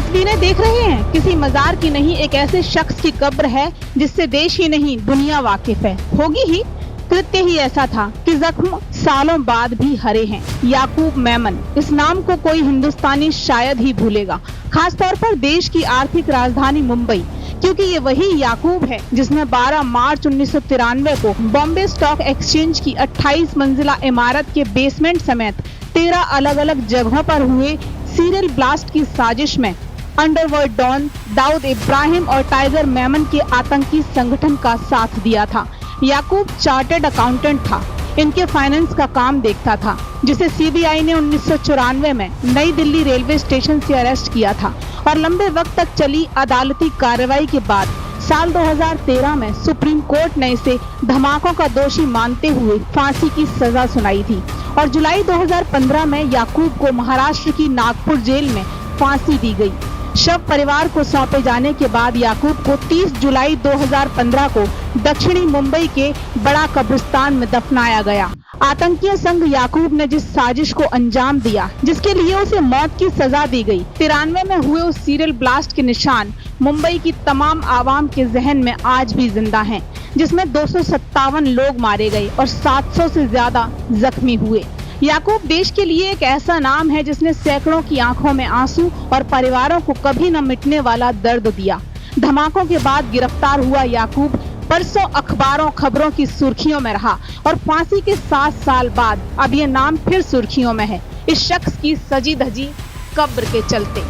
तस्वीरें देख रहे हैं, किसी मजार की नहीं, एक ऐसे शख्स की कब्र है जिससे देश ही नहीं दुनिया वाकिफ है। होगी ही, कृत्य ही ऐसा था कि जख्म सालों बाद भी हरे हैं। याकूब मेमन, इस नाम को कोई हिंदुस्तानी शायद ही भूलेगा, खासतौर पर देश की आर्थिक राजधानी मुंबई, क्योंकि ये वही याकूब है जिसने 12 मार्च 1993 को बॉम्बे स्टॉक एक्सचेंज की 28 मंजिला इमारत के बेसमेंट समेत 13 अलग अलग जगहों पर हुए सीरियल ब्लास्ट की साजिश में अंडरवर्ल्ड डॉन दाऊद इब्राहिम और टाइगर मेमन के आतंकी संगठन का साथ दिया था। याकूब चार्टर्ड अकाउंटेंट था, इनके फाइनेंस का काम देखता था, जिसे सीबीआई ने 1994 में नई दिल्ली रेलवे स्टेशन से अरेस्ट किया था और लंबे वक्त तक चली अदालती कार्रवाई के बाद साल 2013 में सुप्रीम कोर्ट ने इसे धमाकों का दोषी मानते हुए फांसी की सजा सुनाई थी और जुलाई 2015 में याकूब को महाराष्ट्र की नागपुर जेल में फांसी दी गई। शव परिवार को सौंपे जाने के बाद याकूब को 30 जुलाई 2015 को दक्षिणी मुंबई के बड़ा कब्रिस्तान में दफनाया गया। आतंकी संघ याकूब ने जिस साजिश को अंजाम दिया, जिसके लिए उसे मौत की सजा दी गई, 93 में हुए उस सीरियल ब्लास्ट के निशान मुंबई की तमाम आवाम के जहन में आज भी जिंदा हैं, जिसमें 257 लोग मारे गए और 700 से ज्यादा जख्मी हुए। याकूब देश के लिए एक ऐसा नाम है जिसने सैकड़ों की आंखों में आंसू और परिवारों को कभी न मिटने वाला दर्द दिया। धमाकों के बाद गिरफ्तार हुआ याकूब परसों अखबारों खबरों की सुर्खियों में रहा और फांसी के 7 साल बाद अब ये नाम फिर सुर्खियों में है, इस शख्स की सजी धजी कब्र के चलते।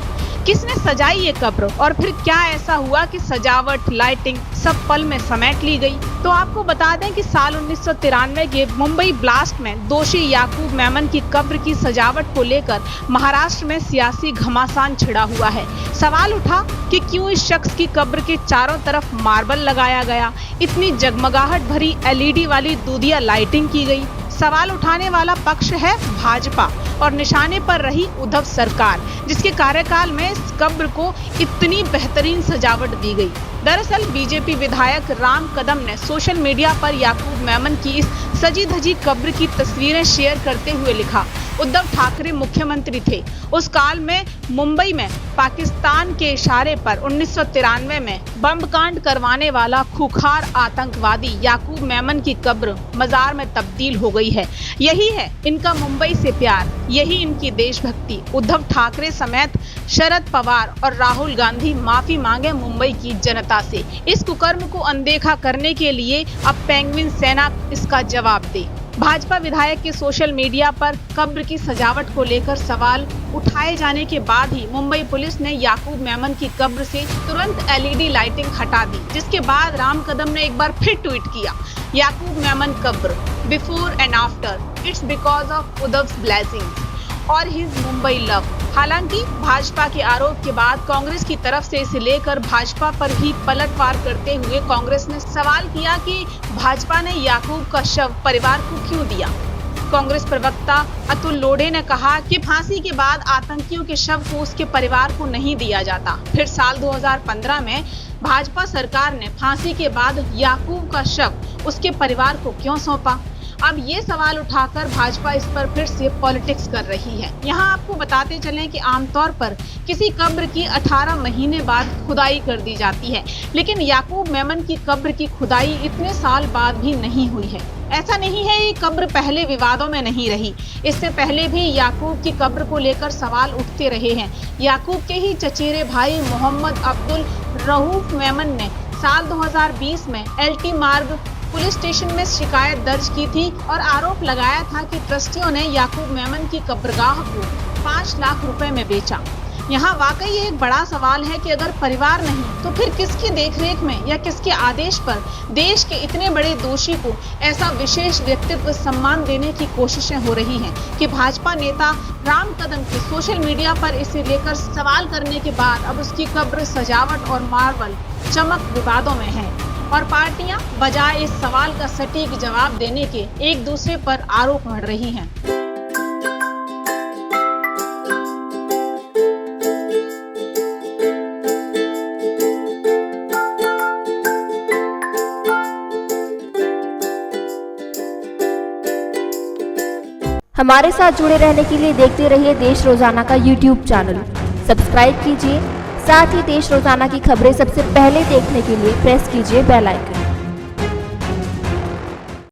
किसने सजाई ये कब्र और फिर क्या ऐसा हुआ कि सजावट, लाइटिंग सब पल में समेट ली गई? तो आपको बता दें कि साल 1993 के मुंबई ब्लास्ट में दोषी याकूब मेमन की कब्र की सजावट को लेकर महाराष्ट्र में सियासी घमासान छिड़ा हुआ है। सवाल उठा कि क्यों इस शख्स की कब्र के चारों तरफ मार्बल लगाया गया, इतनी जगमगाहट भरी एलईडी वाली दूधिया लाइटिंग की गई। सवाल उठाने वाला पक्ष है भाजपा और निशाने पर रही उद्धव सरकार, जिसके कार्यकाल में इस कब्र को इतनी बेहतरीन सजावट दी गई। दरअसल बीजेपी विधायक राम कदम ने सोशल मीडिया पर याकूब मेमन की इस सजी धजी कब्र की तस्वीरें शेयर करते हुए लिखा, उद्धव ठाकरे मुख्यमंत्री थे, उस काल में मुंबई में पाकिस्तान के इशारे पर 1993 में बम कांड करवाने वाला खूंखार आतंकवादी याकूब मेमन की कब्र मजार में तब्दील हो गई है। यही है इनका मुंबई से प्यार, यही इनकी देशभक्ति। उद्धव ठाकरे समेत शरद पवार और राहुल गांधी माफी मांगे मुंबई की जनता से। इस कुकर्म को अनदेखा करने के लिए अब पेंगुइन सेना इसका जवाब दे। भाजपा विधायक के सोशल मीडिया पर कब्र की सजावट को लेकर सवाल उठाए जाने के बाद ही मुंबई पुलिस ने याकूब मेमन की कब्र से तुरंत एलईडी लाइटिंग हटा दी, जिसके बाद राम कदम ने एक बार फिर ट्वीट किया, याकूब मेमन कब्र before and after, it's because of Uddhav's blessings और हिज मुंबई लव। हालांकि भाजपा के आरोप के बाद कांग्रेस की तरफ से इसे लेकर भाजपा पर ही पलटवार करते हुए कांग्रेस ने सवाल किया कि भाजपा ने याकूब का शव परिवार को क्यों दिया। कांग्रेस प्रवक्ता अतुल लोढ़े ने कहा कि फांसी के बाद आतंकियों के शव को उसके परिवार को नहीं दिया जाता। फिर साल 2015 में भाजपा सरकार ने फांसी के बाद याकूब का शव उसके परिवार को क्यों सौंपा। अब ये सवाल उठाकर भाजपा इस पर फिर से पॉलिटिक्स कर रही है। यहाँ आपको बताते चलें कि आमतौर पर किसी कब्र की 18 महीने बाद खुदाई कर दी जाती है, लेकिन याकूब मेमन की कब्र की खुदाई इतने साल बाद भी नहीं हुई है। ऐसा नहीं है ये कब्र पहले विवादों में नहीं रही, इससे पहले भी याकूब की कब्र को लेकर सवाल उठते रहे हैं। याकूब के ही चचेरे भाई मोहम्मद अब्दुल रऊफ मेमन ने साल 2020 में एलटी मार्ग पुलिस स्टेशन में शिकायत दर्ज की थी और आरोप लगाया था कि ट्रस्टियों ने याकूब मेमन की कब्रगाह को 5 लाख रुपए में बेचा। यहाँ वाकई एक बड़ा सवाल है कि अगर परिवार नहीं तो फिर किसकी देखरेख में या किसके आदेश पर देश के इतने बड़े दोषी को ऐसा विशेष व्यक्तित्व सम्मान देने की कोशिशें हो रही हैं कि भाजपा नेता राम कदम के सोशल मीडिया पर इसे लेकर सवाल करने के बाद अब उसकी कब्र सजावट और मार्बल चमक विवादों में है और पार्टियां बजाय इस सवाल का सटीक जवाब देने के एक दूसरे पर आरोप मढ़ रही हैं। हमारे साथ जुड़े रहने के लिए देखते रहिए देश रोजाना का YouTube चैनल। सब्सक्राइब कीजिए साथ ही देश रोजाना की खबरें सबसे पहले देखने के लिए प्रेस कीजिए बेल आइकन।